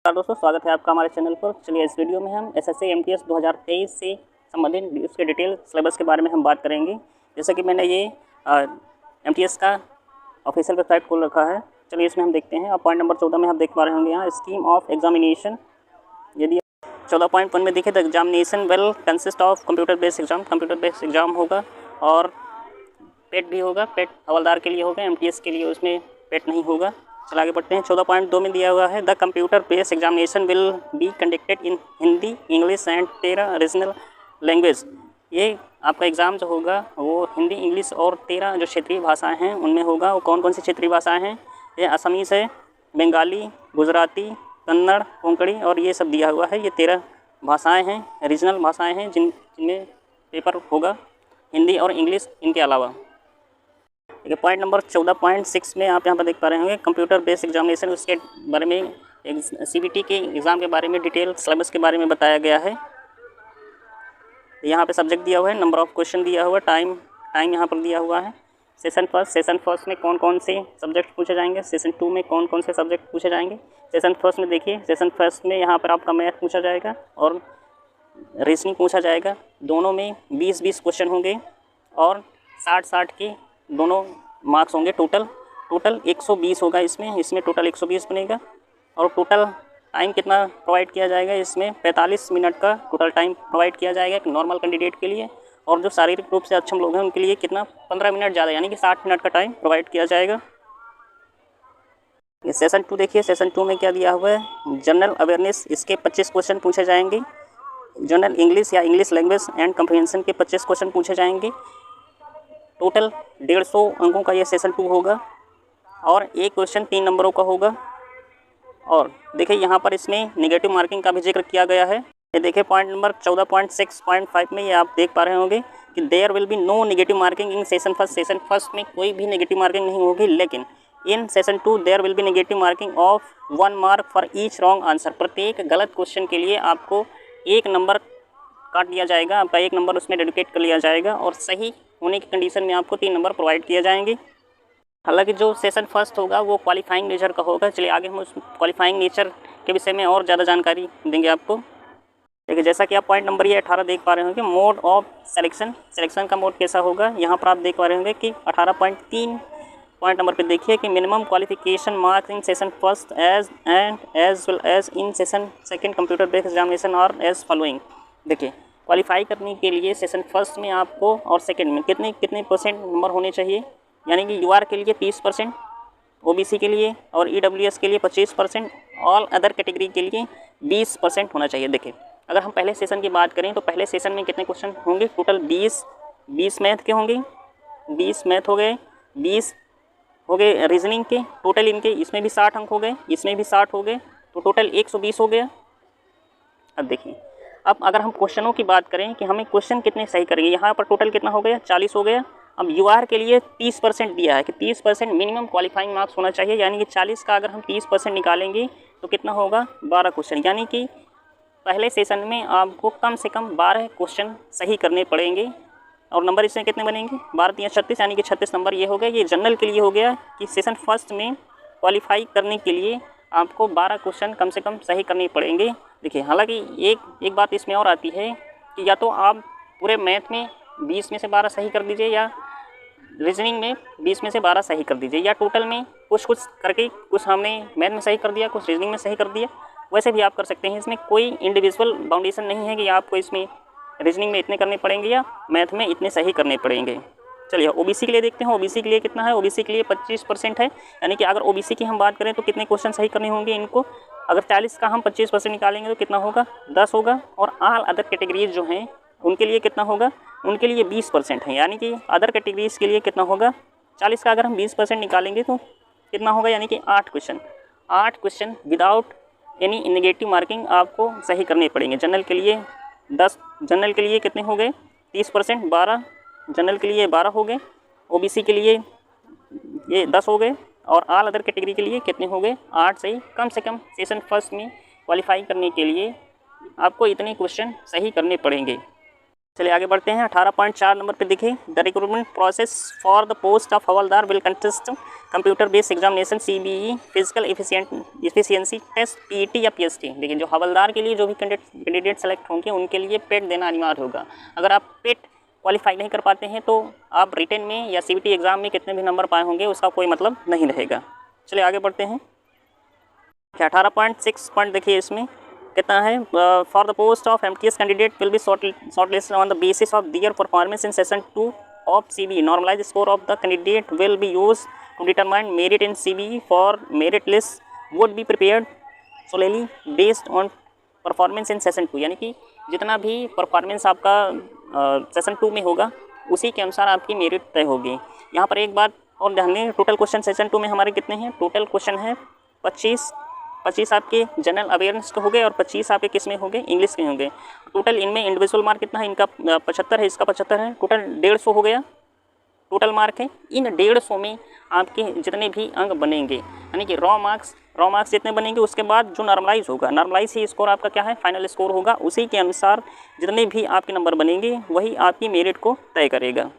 दोस्तों, स्वागत है आपका हमारे चैनल पर। चलिए, इस वीडियो में हम एसएससी एमटीएस 2023 से संबंधित उसके डिटेल सिलेबस के बारे में हम बात करेंगे। जैसे कि मैंने ये एमटीएस का ऑफिशियल वेबसाइट खोल रखा है। चलिए, इसमें हम देखते हैं। अब पॉइंट नंबर 14 में आप देख पा रहे होंगे यहाँ स्कीम ऑफ एग्जामिनेशन। यदि 14.1 में देखें तो examination will consist of computer based exam. Computer based exam होगा और पेट भी होगा। पेट हवलदार के लिए होगा, एमटीएस के लिए उसमें पेट नहीं होगा। चल आगे बढ़ते हैं। 14.2 में दिया हुआ है the computer based examination will be conducted in Hindi, English and 13 regional language. ये आपका एग्ज़ाम जो होगा वो हिंदी, इंग्लिश और 13 जो क्षेत्रीय भाषाएं हैं उनमें होगा। वो कौन कौन सी क्षेत्रीय भाषाएं हैं? ये असमीज है, बंगाली, गुजराती, कन्नड़, कोंकणी और ये सब दिया हुआ है। ये 13 भाषाएँ हैं, रीजनल भाषाएँ हैं जिनमें पेपर होगा हिंदी और इंग्लिश इनके अलावा। ठीक है, पॉइंट नंबर 14.6 में आप यहाँ पर देख पा रहे होंगे कंप्यूटर बेस्ड एग्जामिनेशन। उसके बारे में सीबीटी के एग्ज़ाम के बारे में डिटेल सिलेबस के बारे में बताया गया है। यहाँ पे सब्जेक्ट दिया हुआ है, नंबर ऑफ क्वेश्चन दिया हुआ है, टाइम यहाँ पर दिया हुआ है। सेशन फर्स्ट में कौन कौन से सब्जेक्ट पूछे जाएंगे, सेशन 2 में कौन कौन से सब्जेक्ट पूछे जाएंगे। सेशन फर्स्ट में देखिए, सेशन फर्स्ट में यहाँ पर आपका मैथ पूछा जाएगा और रीजनिंग पूछा जाएगा। दोनों में 20-20 क्वेश्चन होंगे और 60-60 के दोनों मार्क्स होंगे। टोटल 120 होगा इसमें टोटल 120 बनेगा। और टोटल टाइम कितना प्रोवाइड किया जाएगा? इसमें 45 मिनट का टोटल टाइम प्रोवाइड किया जाएगा एक नॉर्मल कैंडिडेट के लिए। और जो शारीरिक रूप से अक्षम लोग हैं उनके लिए कितना 15 मिनट ज़्यादा, यानी कि 60 मिनट का टाइम प्रोवाइड किया जाएगा। ये सेशन 2 देखिए, सेशन 2 में क्या दिया हुआ है? जनरल अवेयरनेस, इसके 25 क्वेश्चन पूछे जाएंगे। जनरल इंग्लिश या इंग्लिश लैंग्वेज एंड कम्प्रीहेंशन के 25 क्वेश्चन पूछे जाएंगे। टोटल 150 अंकों का ये सेशन 2 होगा और एक क्वेश्चन 3 नंबरों का होगा। और देखिए यहाँ पर इसमें नेगेटिव मार्किंग का भी जिक्र किया गया है। ये देखिए पॉइंट नंबर 14.6.5 में ये आप देख पा रहे होंगे कि there will be no negative marking in session first. Session first में कोई भी नेगेटिव मार्किंग नहीं होगी, लेकिन in session 2 there will be negative marking of 1 mark for each wrong answer. प्रत्येक गलत क्वेश्चन के लिए आपको 1 नंबर काट दिया जाएगा, आपका 1 नंबर उसमें डेडिकेट कर लिया जाएगा और सही होने की कंडीशन में आपको 3 नंबर प्रोवाइड किए जाएंगे। हालांकि जो सेशन फर्स्ट होगा वो क्वालिफाइंग नेचर का होगा। चलिए आगे हम उस क्वालिफाइंग नेचर के विषय में और ज़्यादा जानकारी देंगे आपको। देखिए, जैसा कि आप पॉइंट नंबर ये 18 देख पा रहे होंगे, मोड ऑफ सिलेक्शन का मोड कैसा होगा। यहाँ पर आप देख पा रहे होंगे कि 18.3 पॉइंट नंबर पे देखिए कि minimum qualification marks in session first as well as in session second computer based examination और एज फॉलोइंग। देखिए, क्वालिफाई करने के लिए सेशन फर्स्ट में आपको और सेकंड में कितने परसेंट नंबर होने चाहिए, यानी कि यूआर के लिए 30%, ओबीसी के लिए और ईडब्ल्यूएस के लिए 25%, ऑल अदर कैटेगरी के लिए 20% होना चाहिए। देखिए, अगर हम पहले सेशन की बात करें तो पहले सेशन में कितने क्वेश्चन होंगे? टोटल 20 मैथ के होंगे, 20 मैथ हो गए, 20 हो गए रीजनिंग के। टोटल इनके इसमें भी 60 अंक हो गए, इसमें भी 60 हो गए, तो टोटल 120 हो गया। अब देखिए, अब अगर हम क्वेश्चनों की बात करें कि हमें क्वेश्चन कितने सही करेंगे, यहाँ पर टोटल कितना हो गया? 40 हो गया। अब यूआर के लिए 30% दिया है कि 30% मिनिमम क्वालिफाइंग मार्क्स होना चाहिए, यानी कि 40 का अगर हम 30% निकालेंगे तो कितना होगा? 12 क्वेश्चन। यानी कि पहले सेशन में आपको कम से कम 12 क्वेश्चन सही करने पड़ेंगे। और नंबर इसमें कितने बनेंगे? 12 × 36, यानी कि 36 नंबर ये हो गया। ये जनरल के लिए हो गया कि सेशन फर्स्ट में क्वालिफाई करने के लिए आपको 12 क्वेश्चन कम से कम सही करने पड़ेंगे। देखिए, हालांकि एक बात इसमें और आती है कि या तो आप पूरे मैथ में 20 में से 12 सही कर दीजिए, या रीजनिंग में 20 में से 12 सही कर दीजिए, या टोटल में कुछ करके कुछ हमने मैथ में सही कर दिया, कुछ रीजनिंग में सही कर दिया। वैसे भी आप कर सकते हैं। इसमें कोई इंडिविजुअल बाउंडेशन नहीं है कि आपको इसमें रीजनिंग में इतने करने पड़ेंगे या मैथ में इतने सही करने पड़ेंगे। चलिए, ओबीसी के लिए देखते हैं। ओबीसी के लिए कितना है? ओबीसी के लिए 25% है, यानी कि अगर ओबीसी की हम बात करें तो कितने क्वेश्चन सही करने होंगे इनको? अगर 40 का हम 25% निकालेंगे तो कितना होगा? 10 होगा। और ऑल अदर कैटेगरीज जो हैं उनके लिए कितना होगा? उनके लिए 20% है, यानी कि अदर कैटेगरीज के लिए कितना होगा? 40 का अगर हम 20% निकालेंगे तो कितना होगा? यानी कि 8 question without any negative marking आपको सही करने पड़ेंगे। जनरल के लिए 10, जनरल के लिए कितने हो गए? 30%, 12 जनरल के लिए 12 हो गए, ओबीसी के लिए ये 10 हो गए, और ऑल अदर कैटेगरी के लिए कितने हो गए? 8 सही। कम से कम सेशन फर्स्ट में क्वालिफाई करने के लिए आपको इतने क्वेश्चन सही करने पड़ेंगे। चलिए आगे बढ़ते हैं। 18.4 नंबर पे देखिए, the recruitment process for the post of हवलदार will consist computer based examination, CBE, physical efficiency test, PET या PST। देखिए जो हवलदार के लिए जो भी कैंडिडेट सेलेक्ट होंगे उनके लिए पेट देना अनिवार्य होगा। अगर आप पेट क्वालिफाई नहीं कर पाते हैं तो आप रिटन में या CBT एग्जाम में कितने भी नंबर पाए होंगे उसका कोई मतलब नहीं रहेगा। चलिए आगे बढ़ते हैं। 18.6 पॉइंट देखिए, इसमें कितना है, for the post of MTS candidate will be shortlisted on the basis of their performance in session 2 of CBE। Normalise score of the candidate will be use to determine merit in CBE। For merit list would be prepared solely based on performance in session 2। यानी कि जितना भी performance आपका session 2 में होगा उसी के अनुसार आपकी मेरिट तय होगी। यहाँ पर एक बात और ध्यान दें, टोटल क्वेश्चन सेशन 2 में हमारे कितने हैं, टोटल क्वेश्चन है 25 आपके जनरल अवेयरनेस के हो गए और 25 आपके किस में हो गए, इंग्लिश के होंगे। टोटल इनमें इंडिविजुअल मार्क कितना है, इनका 75 है, इसका 75 है, टोटल 150 हो गया टोटल मार्क है। इन 150 में आपके जितने भी अंक बनेंगे यानी कि रॉ मार्क्स जितने बनेंगे उसके बाद जो नॉर्मलाइज होगा, नॉर्मलाइज ही स्कोर आपका क्या है, फाइनल स्कोर होगा। उसी के अनुसार जितने भी आपके नंबर बनेंगे वही आपकी मेरिट को तय करेगा।